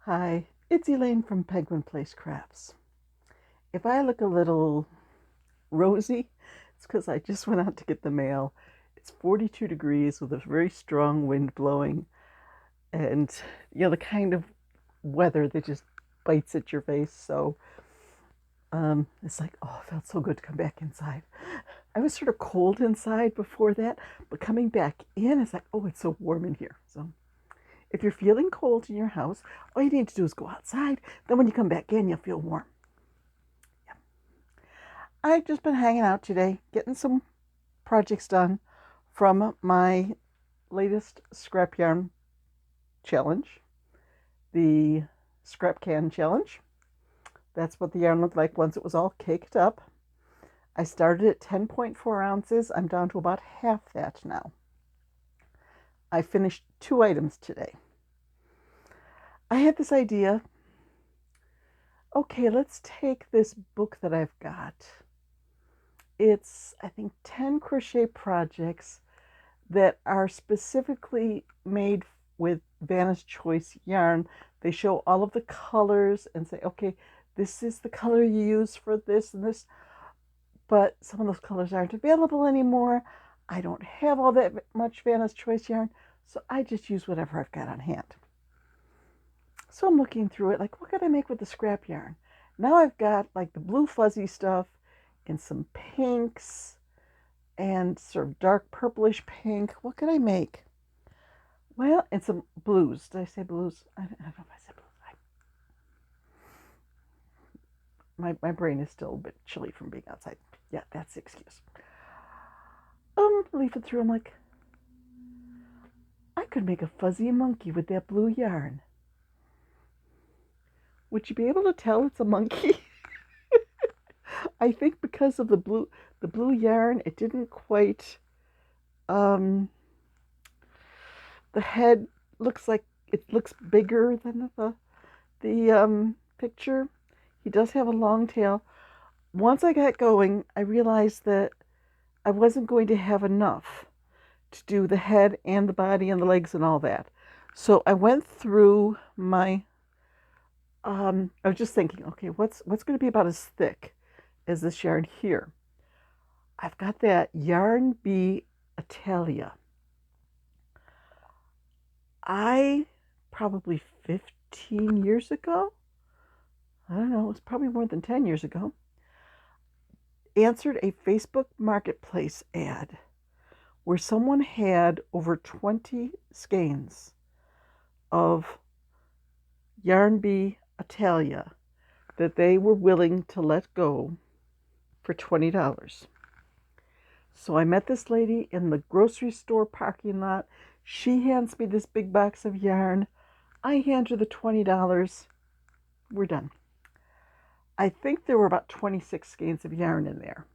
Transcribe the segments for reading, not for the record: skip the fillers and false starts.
Hi, it's Elaine from Penguin Place Crafts. If I look a little rosy, it's because I just went out to get the mail. It's 42 degrees with a very strong wind blowing, and the kind of weather that just bites at your face. So it's like, oh, it felt so good to come back inside. I was sort of cold inside before that, but coming back in, it's like, oh, it's so warm in here. So if you're feeling cold in your house, all you need to do is go outside. Then when you come back in, you'll feel warm. I've just been hanging out today, getting some projects done from my latest scrap yarn challenge, the scrap can challenge. That's what the yarn looked like once it was all caked up. I started at 10.4 ounces. I'm down to about half that now. I finished 2 items today. I had this idea. Okay, let's take this book that I've got. It's, I think, 10 crochet projects that are specifically made with Vanna's Choice yarn. They show all of the colors and say, okay, this is the color you use for this and this, but some of those colors aren't available anymore. I don't have all that much Vanna's Choice yarn, so I just use whatever I've got on hand. So I'm looking through it, like, what can I make with the scrap yarn? Now I've got like the blue fuzzy stuff and some pinks and sort of dark purplish pink. What could I make? Well, and some blues. Did I say blues? I don't know if I said blues. My brain is still a bit chilly from being outside. Yeah, that's the excuse. Leafing through, I'm like, I could make a fuzzy monkey with that blue yarn. Would you be able to tell it's a monkey? I think because of the blue yarn, it didn't quite. Um, the head looks like it looks bigger than the picture. He does have a long tail. Once I got going, I realized that I wasn't going to have enough to do the head and the body and the legs and all that. So I went through my. I was just thinking, okay, what's going to be about as thick as this yarn here? I've got that Yarn Bee Italia. I probably 15 years ago, I don't know, it was probably more than 10 years ago, answered a Facebook Marketplace ad where someone had over 20 skeins of Yarn Bee Italia that they were willing to let go for $20. So I met this lady in the grocery store parking lot. She hands me this big box of yarn. I hand her the $20. We're done. I think there were about 26 skeins of yarn in there.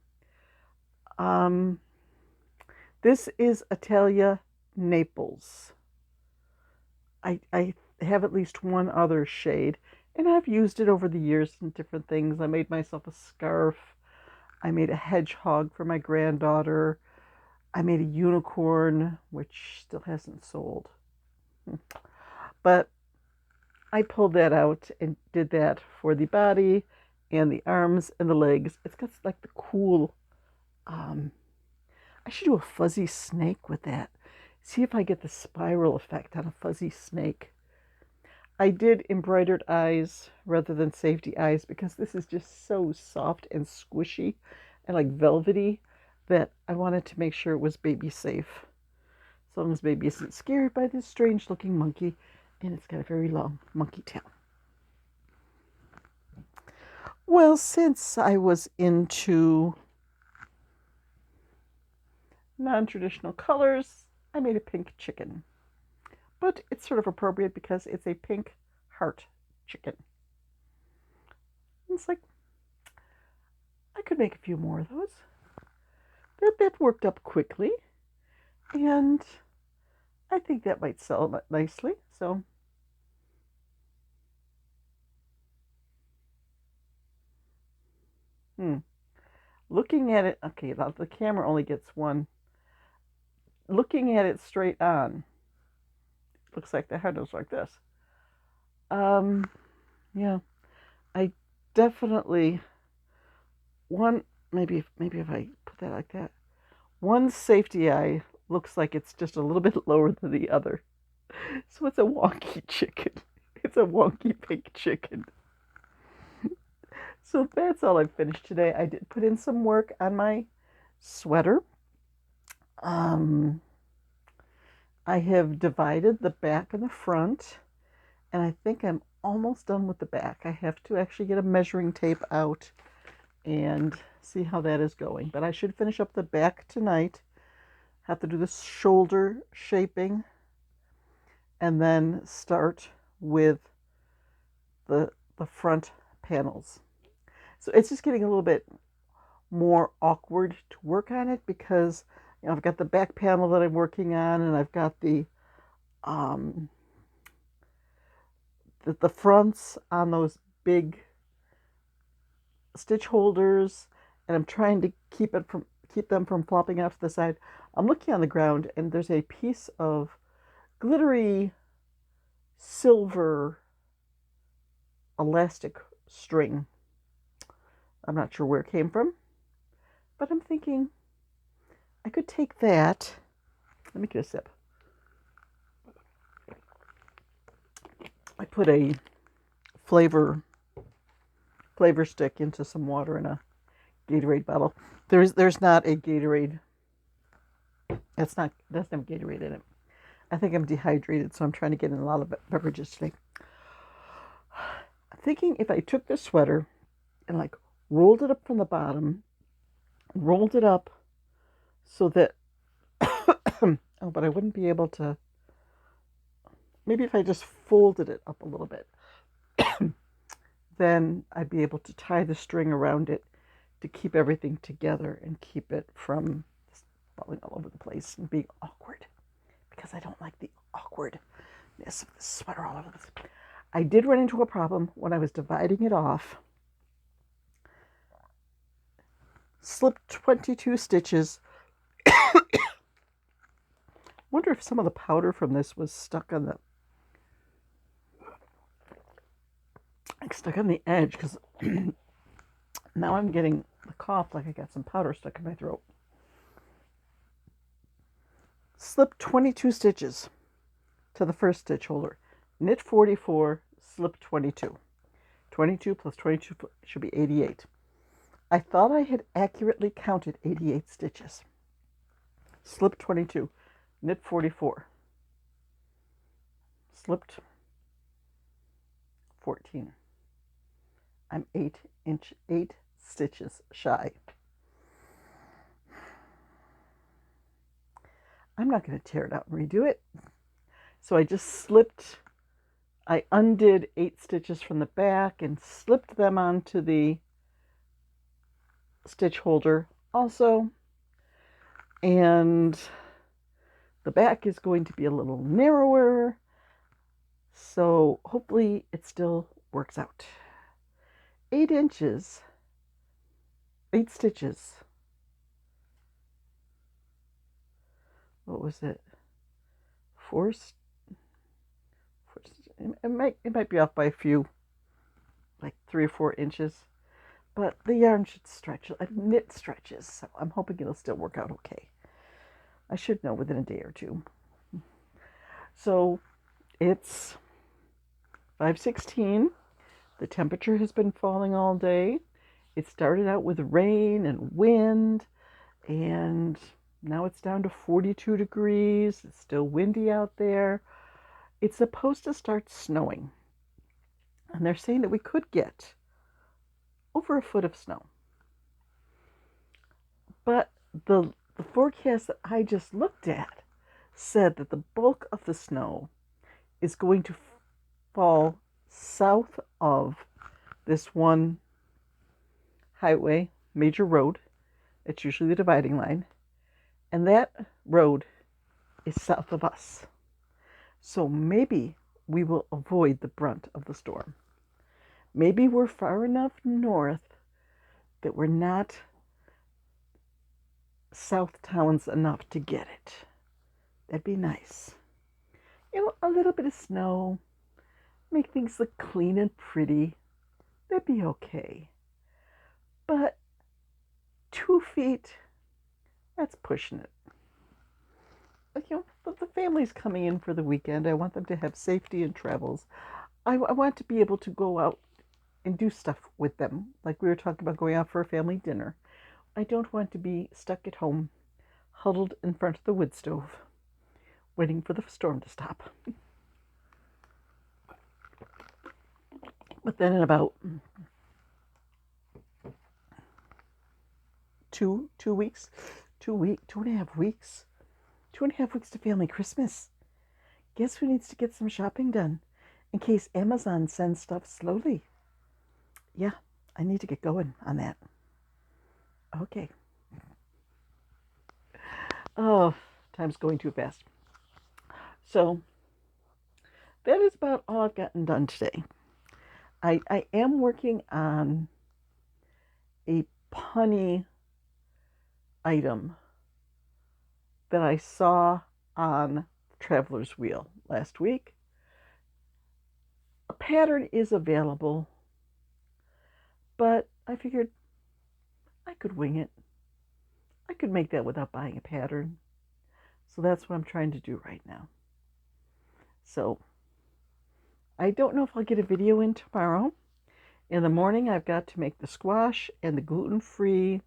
This is Italia Naples. I have at least one other shade, and I've used it over the years in different things. I made myself a scarf. I made a hedgehog for my granddaughter. I made a unicorn, which still hasn't sold. But I pulled that out and did that for the body and the arms and the legs. It's got like the cool, I should do a fuzzy snake with that. See if I get the spiral effect on a fuzzy snake. I did embroidered eyes rather than safety eyes because this is just so soft and squishy and like velvety that I wanted to make sure it was baby safe. As long as baby isn't scared by this strange looking monkey, and it's got a very long monkey tail. Well, since I was into non-traditional colors, I made a pink chicken. But it's sort of appropriate because it's a pink heart chicken. It's like, I could make a few more of those. That worked up quickly, and I think that might sell nicely. So, looking at it, okay, the camera only gets one. Looking at it straight on, looks like the head is like this. Yeah, I definitely one maybe if I put that like that, one safety eye looks like it's just a little bit lower than the other. So it's a wonky chicken. It's a wonky pink chicken. So that's all I finished today. I did put in some work on my sweater. Um, I have divided the back and the front, and I think I'm almost done with the back. I have to actually get a measuring tape out and see how that is going. But I should finish up the back tonight. Have to do the shoulder shaping and then start with the front panels. So it's just getting a little bit more awkward to work on it because I've got the back panel that I'm working on, and I've got um, the fronts on those big stitch holders, and I'm trying to keep them from flopping off to the side. I'm looking on the ground, and there's a piece of glittery silver elastic string. I'm not sure where it came from, but I'm thinking I could take that. Let me get a sip. I put a flavor stick into some water in a Gatorade bottle. There's not a Gatorade. Doesn't have Gatorade in it. I think I'm dehydrated, so I'm trying to get in a lot of beverages today. I'm thinking if I took this sweater and like rolled it up from the bottom, rolled it up so that oh, but I wouldn't be able to. Maybe if I just folded it up a little bit, then I'd be able to tie the string around it to keep everything together and keep it from falling all over the place and being awkward, because I don't like the awkwardness of the sweater all over this. I did run into a problem when I was dividing it off. Slipped 22 stitches. Wonder if some of the powder from this was stuck on the edge, because now I'm getting the cough like I got some powder stuck in my throat. Slip 22 stitches to the first stitch holder. Knit 44, slip 22. 22 plus 22 should be 88. I thought I had accurately counted 88 stitches. Slip 22, knit 44. Slipped 14. I'm 8 stitches shy. I'm not going to tear it out and redo it. So I undid 8 stitches from the back and slipped them onto the stitch holder also. And the back is going to be a little narrower, so hopefully it still works out. 8 inches, 8 stitches. What was it? It might be off by a few, like 3 or 4 inches, but the yarn should stretch. Knit stretches, so I'm hoping it'll still work out okay. I should know within a day or two. So it's 5:16. The temperature has been falling all day. It started out with rain and wind, and now it's down to 42 degrees. It's still windy out there. It's supposed to start snowing, and they're saying that we could get over a foot of snow. But the forecast that I just looked at said that the bulk of the snow is going to fall south of this one highway, major road. It's usually the dividing line. And that road is south of us. So maybe we will avoid the brunt of the storm. Maybe we're far enough north that we're not south towns enough to get it. That'd be nice. A little bit of snow, make things look clean and pretty, that'd be okay. But 2 feet, that's pushing it. You know, the family's coming in for the weekend. I want them to have safety in travels. I want to be able to go out and do stuff with them. Like we were talking about going out for a family dinner. I don't want to be stuck at home, huddled in front of the wood stove, waiting for the storm to stop. But then in about two weeks, 2.5 weeks, 2.5 weeks to family Christmas. Guess who needs to get some shopping done in case Amazon sends stuff slowly? Yeah, I need to get going on that. Okay. Oh, time's going too fast. So that is about all I've gotten done today. I am working on a punny item that I saw on Traveler's Wheel last week. A pattern is available, but I figured I could wing it. I could make that without buying a pattern. So that's what I'm trying to do right now. So I don't know if I'll get a video in tomorrow. In the morning, I've got to make the squash and the gluten-free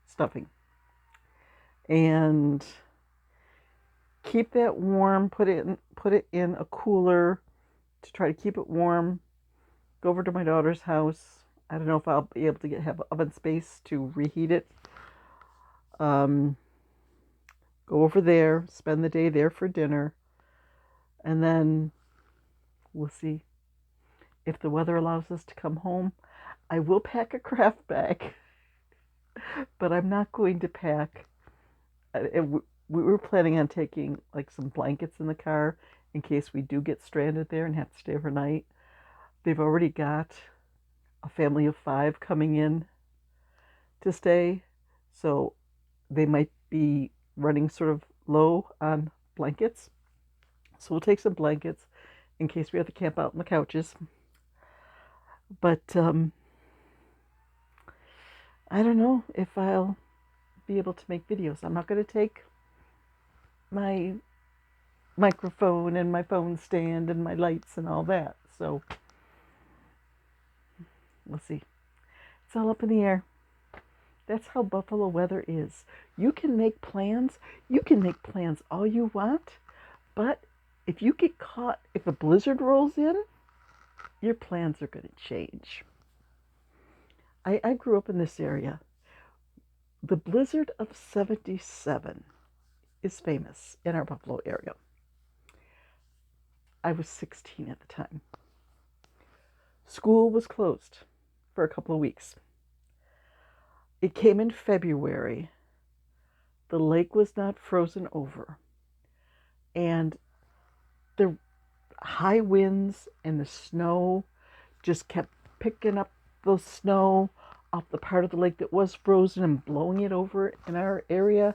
stuffing. And keep that warm, put it in a cooler to try to keep it warm. Go over to my daughter's house. I don't know if I'll be able to have oven space to reheat it. Go over there, spend the day there for dinner, and then we'll see if the weather allows us to come home. I will pack a craft bag, but I'm not going to pack. We were planning on taking like some blankets in the car in case we do get stranded there and have to stay overnight. They've already got a family of 5 coming in to stay, so they might be running sort of low on blankets. So we'll take some blankets in case we have to camp out on the couches. But I don't know if I'll be able to make videos. I'm not going to take my microphone and my phone stand and my lights and all that. So we'll see. It's all up in the air. That's how Buffalo weather is. You can make plans. You can make plans all you want. But if you get caught, if a blizzard rolls in, your plans are going to change. I grew up in this area. The blizzard of '77 is famous in our Buffalo area. I was 16 at the time. School was closed for a couple of weeks. It came in February. The lake was not frozen over. And the high winds and the snow just kept picking up the snow off the part of the lake that was frozen and blowing it over in our area.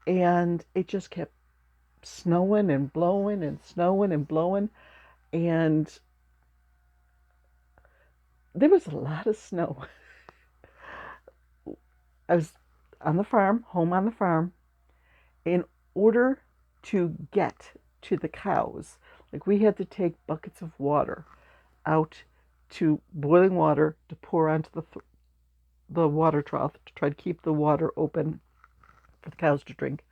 And it just kept snowing and blowing and snowing and blowing. And there was a lot of snow. I was on the farm, home on the farm. In order to get to the cows, like we had to take buckets of water out to boiling water to pour onto the water trough to try to keep the water open for the cows to drink.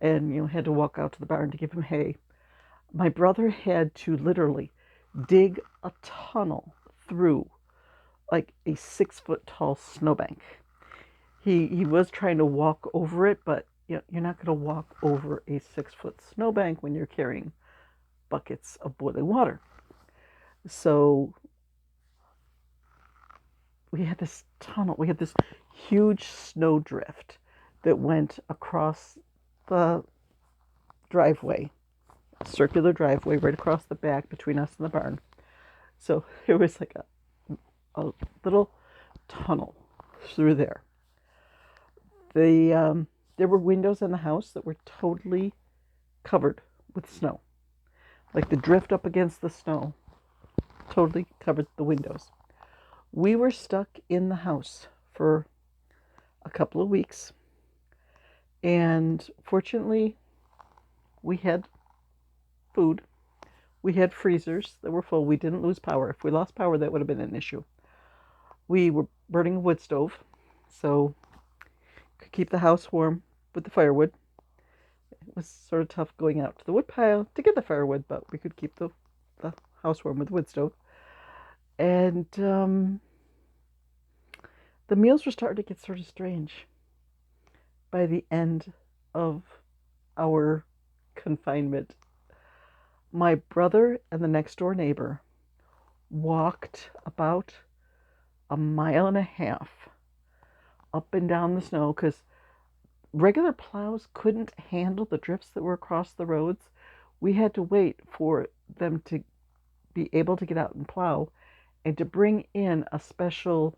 And, had to walk out to the barn to give them hay. My brother had to literally dig a tunnel through like a 6-foot tall snowbank. He was trying to walk over it, but you're not going to walk over a 6-foot snowbank when you're carrying buckets of boiling water. So we had this tunnel. We had this huge snowdrift that went across the driveway, circular driveway right across the back between us and the barn. So there was like a little tunnel through there. There were windows in the house that were totally covered with snow. like the drift up against the snow, totally covered the windows. We were stuck in the house for a couple of weeks, and fortunately, we had food. We had freezers that were full. We didn't lose power. If we lost power, that would have been an issue. We were burning a wood stove, so could keep the house warm with the firewood. It was sort of tough going out to the wood pile to get the firewood, but we could keep the house warm with the wood stove. And the meals were starting to get sort of strange by the end of our confinement. My brother and the next door neighbor walked about a mile and a half up and down the snow because regular plows couldn't handle the drifts that were across the roads. We had to wait for them to be able to get out and plow and to bring in a special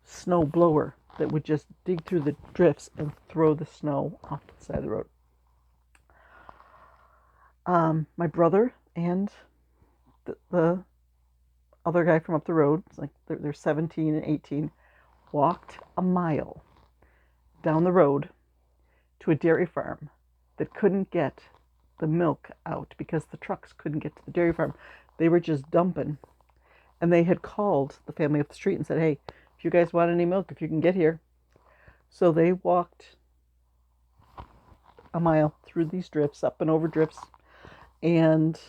snow blower that would just dig through the drifts and throw the snow off to the side of the road. My brother and the other guy from up the road, it's like they're 17 and 18, walked a mile down the road to a dairy farm that couldn't get the milk out because the trucks couldn't get to the dairy farm. They were just dumping. And they had called the family up the street and said, hey, if you guys want any milk, if you can get here. So they walked a mile through these drifts, up and over drifts, and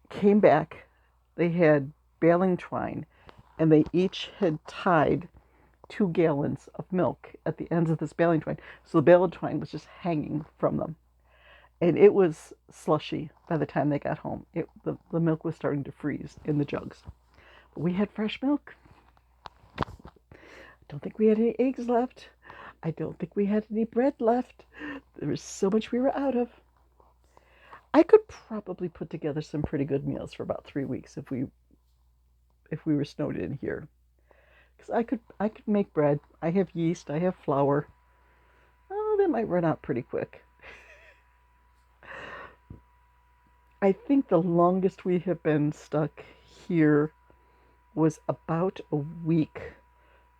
came back. They had baling twine, and they each had tied 2 gallons of milk at the ends of this baling twine. So the baling twine was just hanging from them. And it was slushy by the time they got home. The milk was starting to freeze in the jugs. But we had fresh milk. I don't think we had any eggs left. I don't think we had any bread left. There was so much we were out of. I could probably put together some pretty good meals for about 3 weeks if we were snowed in here. Because I could make bread. I have yeast. I have flour. Oh, that might run out pretty quick. I think the longest we have been stuck here was about a week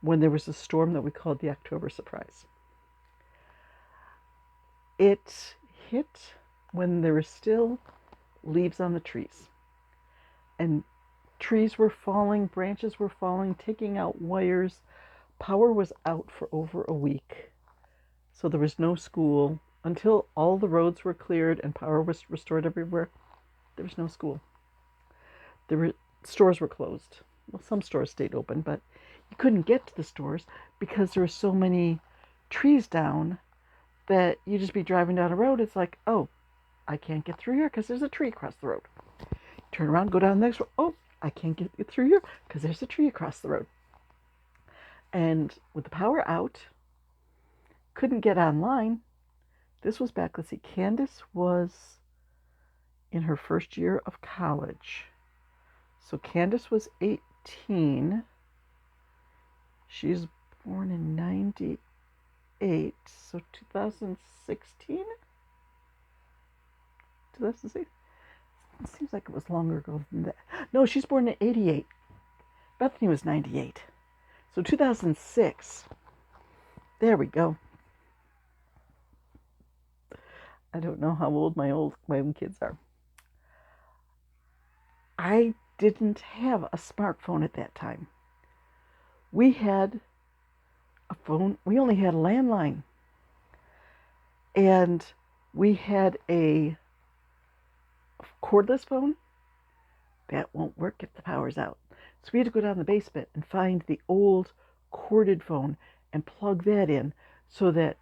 when there was a storm that we called the October surprise. It hit when there were still leaves on the trees. And trees were falling, branches were falling, taking out wires. Power was out for over a week. So there was no school until all the roads were cleared and power was restored everywhere. There was no school. Stores were closed. Well, some stores stayed open, but you couldn't get to the stores because there were so many trees down that you just be driving down a road. It's like, oh, I can't get through here because there's a tree across the road. Turn around, go down the next road. Oh, I can't get through here because there's a tree across the road. And with the power out, couldn't get online. This was back, let's see, Candace was in her first year of college. So Candace was 18. She's born in 98. So 2016? 2006? It seems like it was longer ago than that. No, she's born in 88. Bethany was 98. So 2006. There we go. I don't know how old my own kids are. I didn't have a smartphone at that time. We had a phone. We only had a landline. And we had a cordless phone. That won't work if the power's out. So we had to go down the basement and find the old corded phone and plug that in so that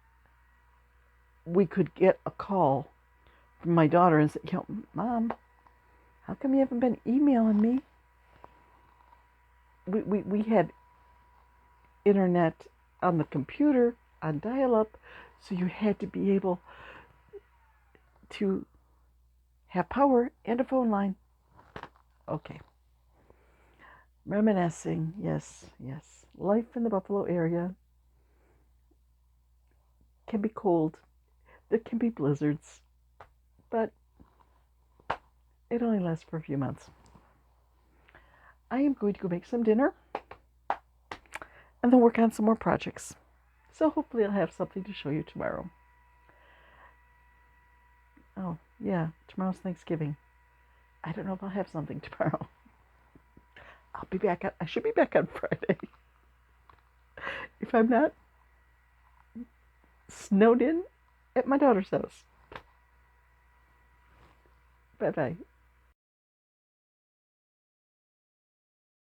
we could get a call from my daughter and say, Mom, how come you haven't been emailing me? We had internet on the computer, on dial-up, so you had to be able to have power and a phone line. Okay. Reminiscing, yes. Life in the Buffalo area can be cold. There can be blizzards, but it only lasts for a few months. I am going to go make some dinner and then work on some more projects. So hopefully I'll have something to show you tomorrow. Oh, yeah, tomorrow's Thanksgiving. I don't know if I'll have something tomorrow. I'll be back. I should be back on Friday. If I'm not snowed in at my daughter's house. Bye-bye.